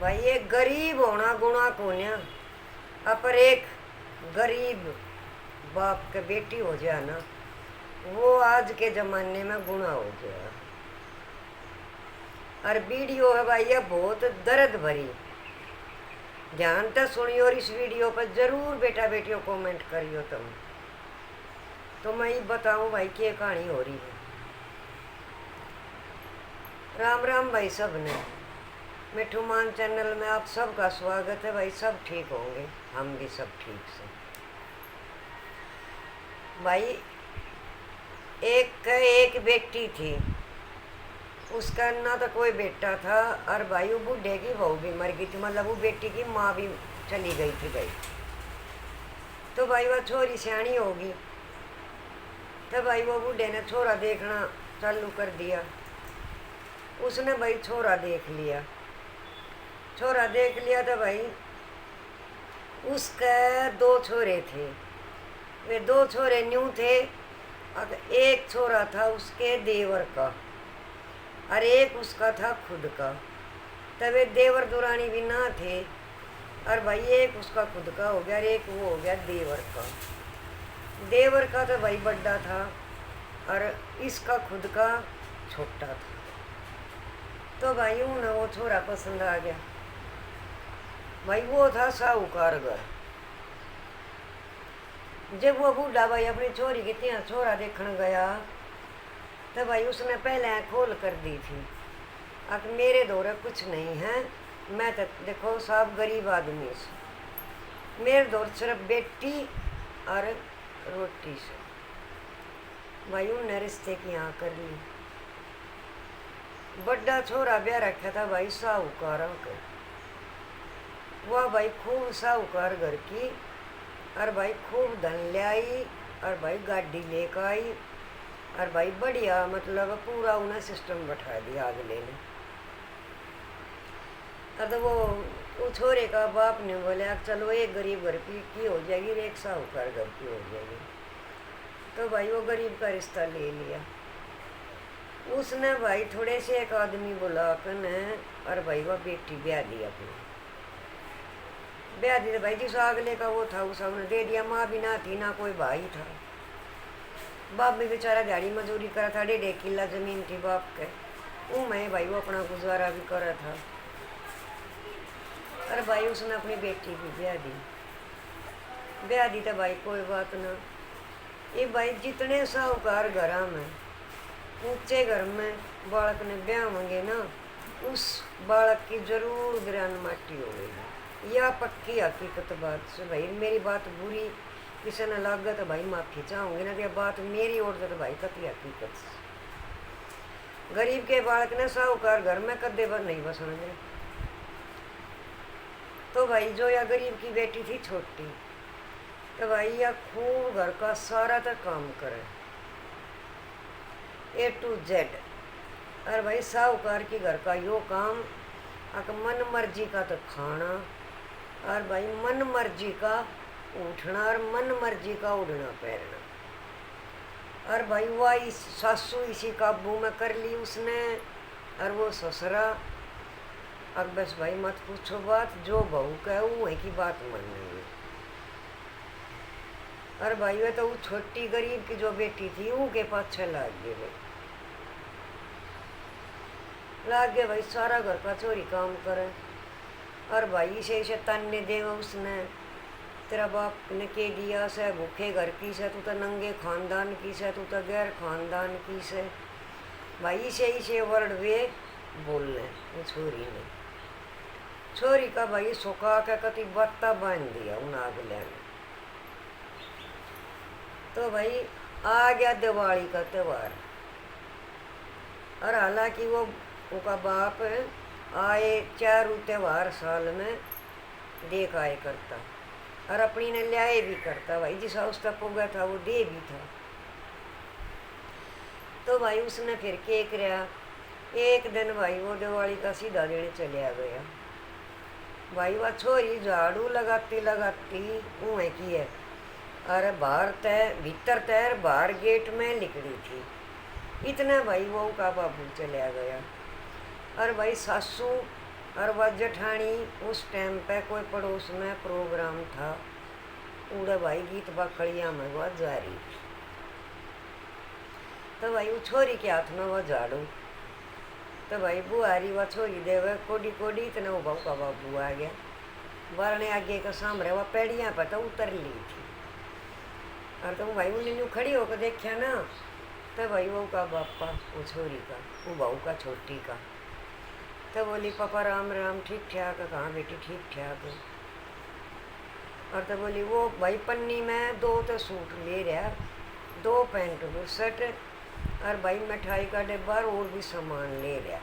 भाई एक गरीब होना गुणा कोन्या, अपर एक गरीब बाप के बेटी हो जाए ना, वो आज के जमाने में गुणा हो गया। और वीडियो है भाई ये बहुत दर्द भरी, ध्यान से सुनियो और इस वीडियो पर जरूर बेटा बेटियों कमेंट करियो तुम। तो मैं ये बताऊं भाई क्या कहानी हो रही है। राम राम भाई सब ने, मिठू मान चैनल में आप सबका स्वागत है भाई। सब ठीक होंगे, हम भी सब ठीक से। भाई एक बेटी थी, उसका ना तो कोई बेटा था, और भाई वो बूढ़े की बहू भी मर गई थी, मतलब वो बेटी की माँ भी चली गई थी भाई। तो भाई वह छोरी सियाणी होगी, तो भाई वो बूढ़े ने छोरा देखना चालू कर दिया। उसने भाई छोरा देख लिया, छोरा देख लिया तो भाई उसके दो छोरे थे। वे दो छोरे न्यू थे, अब एक छोरा था उसके देवर का और एक उसका था खुद का। तब वे देवर दुरानी भी ना थे, और भाई एक उसका खुद का हो गया और एक वो हो गया देवर का। देवर का तो भाई बड़ा था और इसका खुद का छोटा था। तो भाई उन्हें वो छोरा पसंद आ गया। भाई वो था साहूकार घर। जब वो बूढ़ा भाई अपनी छोरी के ત્યાં छोरा देखने गया, तो भाई उसने पहले खोल कर दी थी, अब मेरे दौरे कुछ नहीं है, मैं तो देखो साहब गरीब आदमी से, मेरे दौर सिर्फ बेटी और रोटी से। भाई उनने रिश्ते की यहाँ कर ली। बड़ा छोरा ब्याह रखा था भाई साहूकार का। वह भाई खूब साहूकार घर की, और भाई खूब धन ले आई, और भाई गाड़ी लेकर आई, और भाई बढ़िया मतलब पूरा उन्हें सिस्टम बैठा दिया अगले ने। अब वो छोरे का बाप ने बोला चलो एक गरीब घर की हो जाएगी और एक साहूकार घर की हो जाएगी। तो भाई वो गरीब का रिश्ता ले लिया। उसने भाई थोड़े से एक आदमी बुला कर और भाई वह बेटी ब्याह दी अपनी। ब्याह दी तो भाई जिस अगले का वो था उस ने दे दिया। माँ भी ना थी ना कोई भाई था, बाप भी बेचारा दिहाड़ी मजदूरी करा था, 1.5 किला जमीन थी बाप के, वो मैं भाई वो अपना गुजारा भी करा था। और भाई उसने अपनी बेटी भी ब्याह दी। ब्याह दी तो भाई कोई बात ना, ये भाई जितने साहूकार घर में ऊंचे घर में बालक ने ब्याह मांगे ना, उस बालक की जरूर गिरान माटी हो गई। यह पक्की हकीकत बात से भाई। मेरी बात बुरी किसी ने लागत तो भाई माफी चाहूँगी ना, तो बात मेरी ओर से तो भाई कती हकीकत से। गरीब के बालक ने साहूकार घर में कदे पर नहीं बसने दे। तो भाई जो यह गरीब की बेटी थी छोटी, तो भाई यह खूब घर का सारा तक काम करे A to Z। और भाई साहूकार की घर का यो काम, मन मर्जी का तो खाना, और भाई मन मर्जी का उठना और मन मर्जी का उड़ना पैरना। और भाई वह सासू इसी काबू में कर ली उसने, और वो ससुरा। अब बस भाई मत पूछो बात, जो बहू का वो है की बात माननी है। और भाई वे तो वो छोटी गरीब की जो बेटी थी वो के पाछे लाग गए भाई, लाग गए भाई सारा घर का चोरी काम करे। और भाई इसे ताने देवा उसने, तेरा बाप ने के दिया से भूखे घर की से, तू तो नंगे खानदान की से, तू तो गैर खानदान की से। भाई इसे वर्ड वे बोलने वो छोरी ने। छोरी का भाई सुखा के कति बत्ता बांध दिया उन अगले ने। तो भाई आ गया दिवाली का त्योहार, और हालांकि वो उनका बाप आए 4 त्योहार साल में देख आए करता, और अपनी ने ल्याए भी करता भाई। जिस हाउस तक हो गया था वो दे भी था। तो भाई उसने फिर क्या किया, एक दिन भाई वो दिवाली का सीधा देने चलिया गया। भाई वह छोरी झाड़ू लगाती लगाती उन्हें की है, और बाहर भीतर तैर बाहर गेट में लिखड़ी थी। इतने भाई वो का बाबू चलिया गया। और भाई सासू और वह जेठानी उस टाइम पे कोई पड़ोस में प्रोग्राम था, उड़े भाई गीत बकड़िया में वह जारी। तो भाई वो छोरी के हाथ में वह झाड़ू, तो भाई बुआरी वह छोरी देवे कोडी कोडी, इतना वो भाऊ का बाबू आ गया बारने आगे का सामने वह पेड़ियाँ पर तो उतर ली थी। और तो भाई उन्हें खड़ी होकर देखा ना, तो भाई वो का बापा वो छोरी का वो बहू का छोटी का, तो बोली पापा राम राम ठीक ठाक, कहाँ बेटी ठीक ठाक। और तो बोली वो भाई पन्नी में 2 तो सूट ले रहा, 2 पैंट 2 शर्ट, और भाई मिठाई का डिब्बा और भी सामान ले रहा,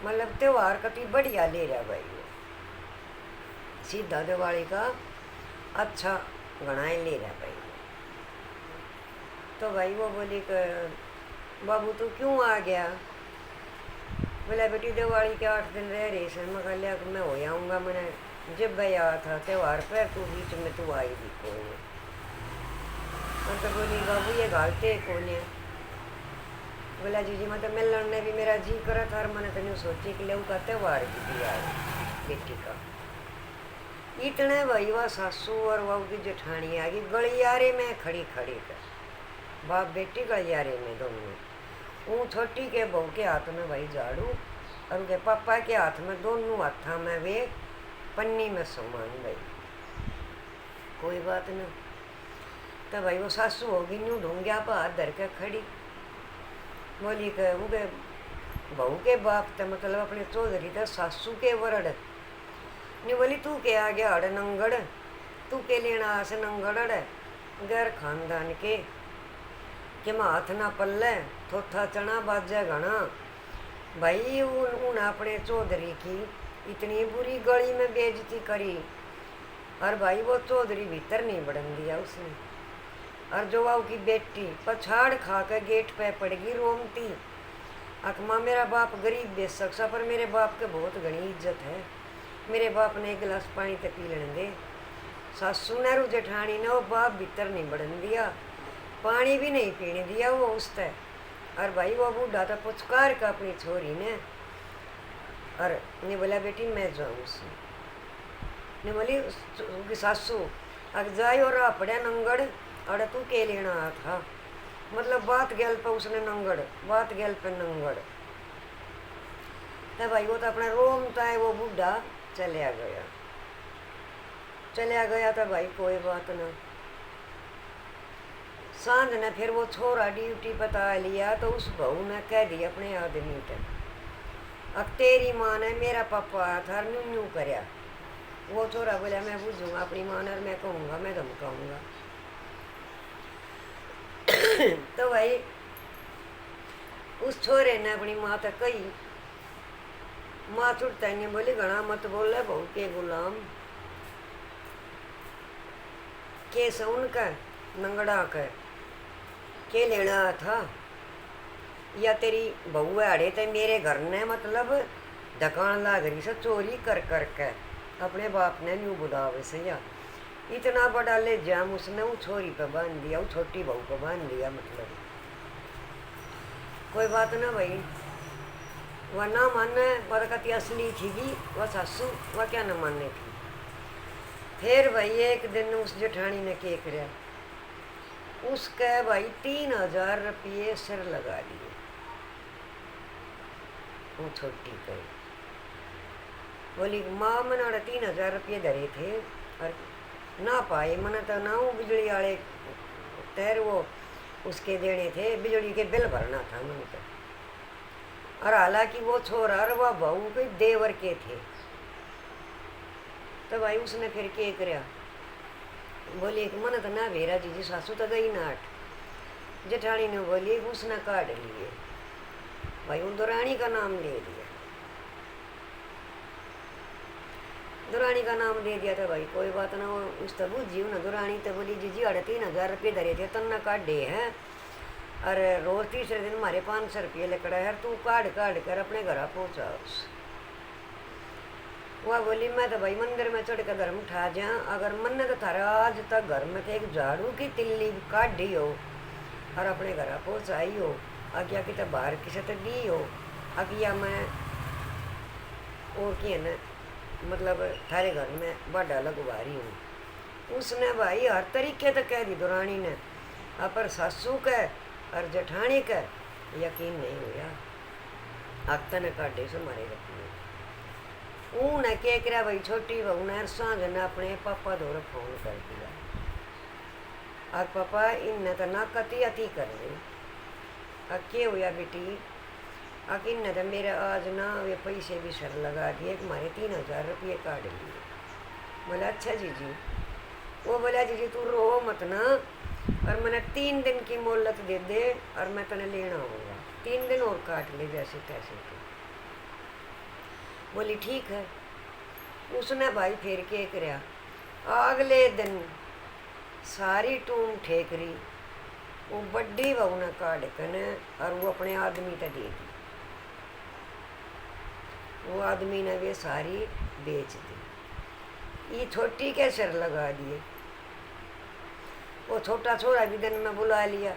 मतलब त्योहार कति बढ़िया ले रहा भाई वो, सीधा दिवाली का अच्छा गणाए ले रहा भाई। तो भाई वो बोली कि बाबू तू क्यों आ गया? बोला बेटी दिवाली के 8 दिन रह रही से, मैं कह लिया कि मैं हो आऊँगा, मैंने जब भाई आया था त्यौहार पर, तू बीच में तू आई भी कौन है। और तो बोली बाबू ये घालते कौन है? बोला जी मतलब मिलन ने भी मेरा जी करा था, और मैंने तेन सोची कि ले का त्यौहार भी दिया बेटी का। इतने भाई वह सासू और वह की जेठानी आ गई गलियारे में खड़ी खड़ी कर, बाप बेटी गलियारे में दोनों, वो छोटी के बहू के हाथ में भाई झाड़ू, और उनके पापा के हाथ में दोनों हाथा में वे पन्नी में सामान भाई। कोई बात नहीं, तो भाई वो सासू होगी न्यू ढूंढिया पर हाथ धर के खड़ी, बोली के उनके बहू के बाप तो मतलब अपने चौधरी तो सासू के वरड़ नहीं। बोली तू के आ गया अड़ नंगड़, तू के लेना आस नंगड़ अड़ गैर खानदान के, कि मैं हाथ ना पल्ले थोथा चना बाजा घना। भाई उन अपने चौधरी की इतनी बुरी गली में बेइज्जती करी, और भाई वो चौधरी भीतर नहीं बढ़न दिया उसने। और जो वाऊ की बेटी पछाड़ खा कर गेट पे पड़गी रोमती, अकमा मेरा बाप गरीब बेच सकता, पर मेरे बाप के बहुत घनी इज्जत है, मेरे बाप ने 1 गिलास पानी तक पी लेने दे। सासू ने रू जेठानी ने वो बाप भीतर नहीं बढ़न दिया, पानी भी नहीं पीने दिया वो उसते। और भाई वो बूढ़ा था पुचकार का अपनी छोरी ने, और ने बोला बेटी मैं जाऊँ उससे, ने बोली सासू अग जाए और अपड़े नंगड़ अड़ तू के लेना था, मतलब बात गैल पे उसने नंगड़, बात गैल पे नंगड़। तो भाई वो तो अपना रोमता है वो बूढ़ा चलिया गया। तो भाई कोई बात ना, सांझ ने फिर वो छोरा ड्यूटी बता लिया, तो उस बहू ने कह दिया अपने आदमी के, अब तेरी माँ ने मेरा पापा आया था न्यू करया। वो छोरा बोला मैं बुझूंगा अपनी माँ ने, मैं कहूँगा मैं धमकाऊँगा। तो भाई उस छोरे ने अपनी माँ तक कही, माँ छुटता नहीं, बोली घना मत बोले बहू के गुलाम, के सौन का नंगड़ा के लेना था, या तेरी बहू आड़े ते मेरे घर ने मतलब धकान लाग रही से चोरी कर के अपने बाप ने न्यू बुलावे से, या इतना बड़ा ले जाम उसने वो छोरी पे बांध दिया, वो छोटी बहू पे बांध दिया। मतलब कोई बात ना भाई, वह ना मानने वह कति असली थी भी वह सासू, वह क्या ना मानने थी। फिर भाई एक दिन उस जेठानी ने क्या कराया, उसके भाई 3000 रुपये सिर लगा दिए वो छोटी के। बोली माँ मैंने 3000 रुपये धरे थे और ना पाए, मैंने तो ना वो बिजली वाले तैर वो उसके देने थे, बिजली के बिल भरना था मैंने तो। और हालांकि वो छोरा और वह बहू के देवर के थे। तो भाई उसने फिर क्या कराया, बोली कि मन तो ना भेरा जी सासू तो गई नाट। जेठानी ने बोली उसने काट लिए, भाई उन दुरानी का नाम ले दिया, दुरानी का नाम दे दिया। था भाई कोई बात ना, वो उस तब जीव ना दुरानी तो बोली जी 3000 रुपये धरे थे तन्ना काट दे हैं, और रोज तीसरे दिन हमारे 500 रुपये लेकर है, तू काट कर अपने घर पहुँचा। वह बोली मैं तो भाई मंदिर में चढ़ कर धर्म उठा जा, अगर मन ने तो थारा आज तक घर में थे एक झाड़ू की तिल्ली काट दी हो और अपने घर पहुँचाई हो, अज्ञा की तो बाहर किसे तो दी हो, अज्ञा मैं वो छोर की है ना, मतलब थारे घर में बाडा लगवा रही हूँ। उसने भाई हर तरीके तक कह दी दुरानी ने, पर सासू का और जठानी का यकीन नहीं हुआ। आत्ता काटे से मारे रखने ऊन के करा भाई छोटी बहू ने सांझ ने अपने पापा दौर फोन कर दिया। और पापा इन तो ना कती अति कर रही। के हुआ बेटी, इन तो मेरे आज ना वे पैसे भी सर लगा दिए, हमारे 3000 रुपये काट लिए। बोला अच्छा जीजी। वो बोला जीजी तू रो मत ना, और मैंने 3 दिन की मोहलत दे दे और मैं तने लेना होगा, 3 दिन और काट ले जैसे तैसे तो। बोली ठीक है। उसने भाई फिर के करया, अगले दिन सारी टूम ठेकरी वो बड़ी बहू ने काट कने और वो अपने आदमी तक दे दी। वो आदमी ने वे सारी बेच दी। ये छोटी के सिर लगा दिए। वो छोटा छोरा भी दिन में बुला लिया।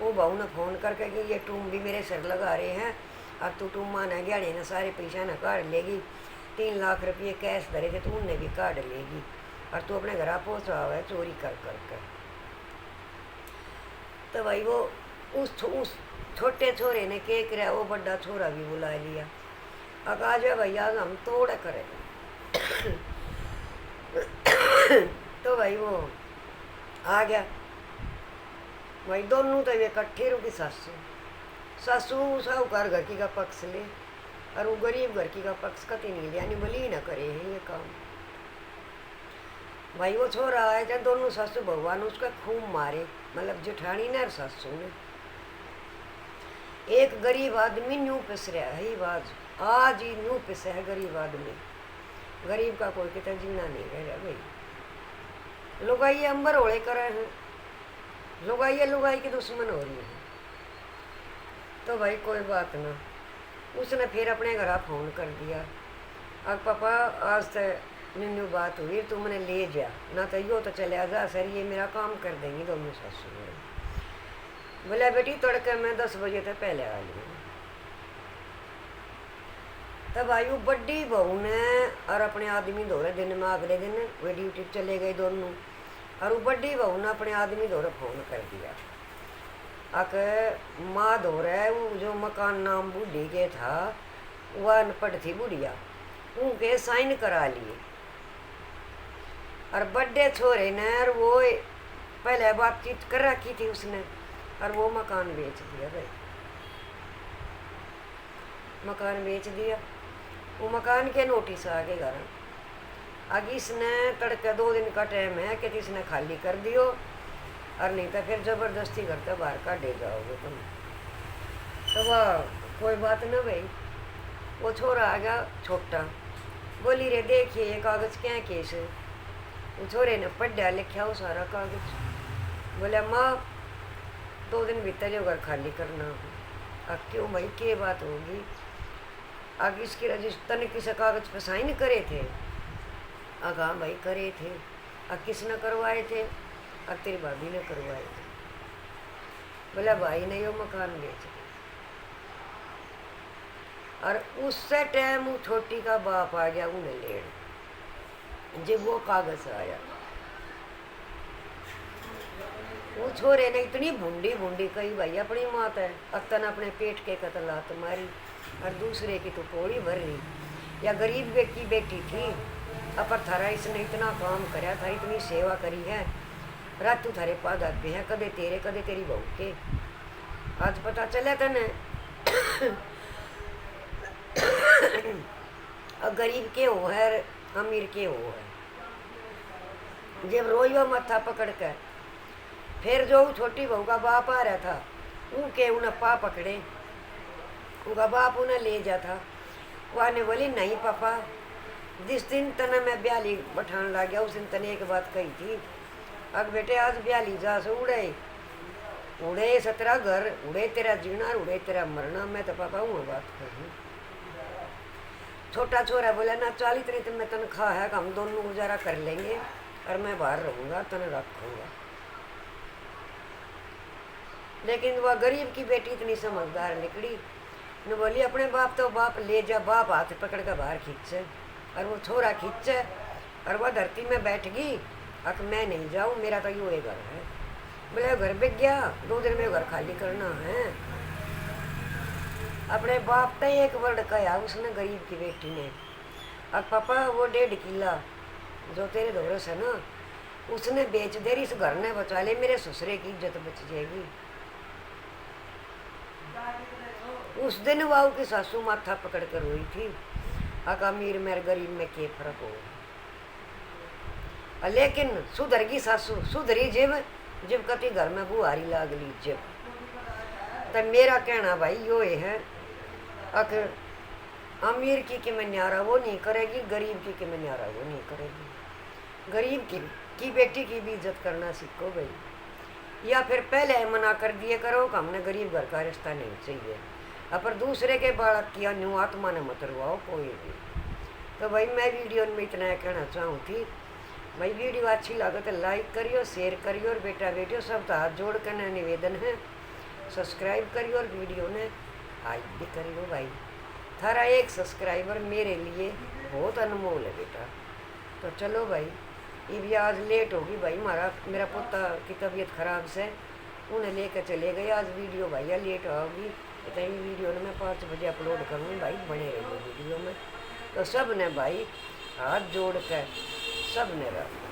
वो बहू ने फोन करके कि ये टूम भी मेरे सिर लगा रहे हैं, और तू टूमा ने गहने ने सारे पैसा न काट लेगी, 3 लाख रुपये कैश धरे थे तो उनने भी काट लेगी, और तू अपने घर पहुँचा हुआ है चोरी कर कर। तो भाई वो उस छोटे छोरे ने के कराया, वो बड़ा छोरा भी बुला लिया। अब आ जाए भैया हम तोड़ करें। तो भाई वो आ गया। भाई दोनों तो वे इकट्ठे रुकी। सासू साहूकार घर की का पक्ष ले, और वो गरीब घर की का पक्ष कति नहीं लिया, नहीं बोली ना करे है ये काम। भाई वो छोरा आया जब दोनों सासू भगवान उसका खूब मारे, मतलब जेठानी ने और सासू ने। एक गरीब आदमी न्यू पिस रहा है, ही बाज आज ही न्यू पिस है गरीब आदमी। गरीब का कोई कितना जीना नहीं रह भाई। लुगाई अंबर होड़े करे हैं, लुगाई की दुश्मन हो रही है। तो भाई कोई बात ना, उसने फिर अपने घर फोन कर दिया। अब पापा आज तो न्यू बात हुई, तू मैंने ले जा ना, तो यो तो चले जा सर, ये मेरा काम कर देंगी दोनों सासू। बोला बेटी तड़के मैं 10 बजे तक पहले आ ली। तब आई वो बड़ी बहू ने और अपने आदमी धोरे दिन में, अगले दिन वे ड्यूटी चले गए दोनों, और वो बड़ी बहू ने अपने आदमी धोरे फोन कर दिया। आके माँ धोरे वो जो मकान नाम बूढ़ी के था, वह अनपढ़ थी बुढ़िया, उनके साइन करा लिए। और बड़े छोरे ने और वो पहले बातचीत कर रखी थी उसने, और वो मकान बेच दिया भाई। मकान बेच दिया। वो मकान के नोटिस आ गए घर। आगे इसने तड़के 2 दिन का टाइम है कि इसने खाली कर दियो, और नहीं तो फिर जबरदस्ती घर के बाहर काटे जाओगे तुम। तो वह कोई बात ना भाई। वो छोरा आ गया छोटा, बोली रे देखिए ये कागज क्या केस है। वो छोरे ने पढ़ा लिखा वो सारा कागज। बोले माँ 2 दिन भीतर जो घर खाली करना। अब क्यों भाई क्या बात होगी? आगे इसके रजिस्टर ने किसी कागज पर साइन करे थे? हाँ भाई करे थे। अब किसने करवाए थे? अब तेरी भाभी ने करवाए थे। बोला भाई ने यो मकान बेच दिया। और उससे टाइम वो छोटी का बाप आ गया उन्हें लेने, जब वो कागज आया। वो छोरे ने इतनी भूंडी कही भाई अपनी मात है, अतन अपने पेट के कतला तुम्हारी, और दूसरे की तो पोड़ी भर रही। या गरीब की बेटी थी, अपर थारा इसने इतना काम कराया था, इतनी सेवा करी है, रातू थारे पाद आते हैं, कदे तेरे कदे तेरी बहू के। आज पता चला तने गरीब के हो है अमीर के हो है। जब रोइयो मत्था पकड़ कर, फिर जो छोटी बहू का बाप आ रहा था, उनके उन्हें पा पकड़े, उनका बाप उन्हें ले जाता। वह ने बोली नहीं पापा, जिस दिन तने मैं ब्याली बैठान लग गया उस दिन तने एक बात कही थी, अब बेटे आज ब्याली जा से उड़े 17 घर, उड़े तेरा जीना और उड़े तेरा मरना। मैं तो पापा हूँ बात करूँ। छोटा छोरा बोला ना चल इतनी तो मैं तनख्वाह है कि हम दोनों गुजारा कर लेंगे, और मैं बाहर रहूँगा तने रखूँगा। लेकिन वह गरीब की बेटी इतनी समझदार निकली ने बोली अपने बाप तो बाप ले जा, बाप हाथ पकड़ कर बाहर खींचे, और वो छोरा खींचे और वह धरती में बैठ गई। अक मैं नहीं जाऊँ, मेरा तो यूँ घर है। बोले घर बिक गया, 2 दिन में घर खाली करना है। अपने बाप तो एक वर्ड कहा उसने गरीब की बेटी ने, अब पापा वो 1.5 किला जो तेरे धोरस है ना, उसने बेच दे, इस घर ने बचा ले, मेरे ससुरे की इज्जत बच जाएगी। उस दिन वाऊ की सासू माथा पकड़ कर रोई थी, आका अमीर मेरे गरीब में क्या फर्क हो। लेकिन सुधरगी सासू, सुधरी जब कति घर में बुहारी लाग ली जब। तो मेरा कहना भाई यो है, अगर अमीर की मैं न्यारा वो नहीं करेगी, गरीब की मैं न्यारा वो नहीं करेगी। गरीब की बेटी की भी इज्जत करना सीखो भाई, या फिर पहले मना कर दिए करो कि हमने गरीब घर का रिश्ता नहीं चाहिए, पर दूसरे के बालक किया न्यू आत्मा ने मत रुआओ कोई भी। तो भाई मैं वीडियो में इतना कहना चाहूँ थी, भाई वीडियो अच्छी लगे तो लाइक करियो, शेयर करियो, और बेटा बेटियों सब हाथ जोड़ कर निवेदन है सब्सक्राइब करियो, और वीडियो ने लाइक भी करियो भाई। थारा एक सब्सक्राइबर मेरे लिए बहुत अनमोल है बेटा। तो चलो भाई, ये भी आज लेट होगी भाई, मेरा पोता की तबीयत खराब से उन्हें लेकर चले गए आज। वीडियो भैया लेट होगी, इतनी वीडियो ने मैं 5 बजे अपलोड करूँगी भाई, बने रहिए वीडियो में। तो सब ने भाई हाथ जोड़ कर सब ने रहा।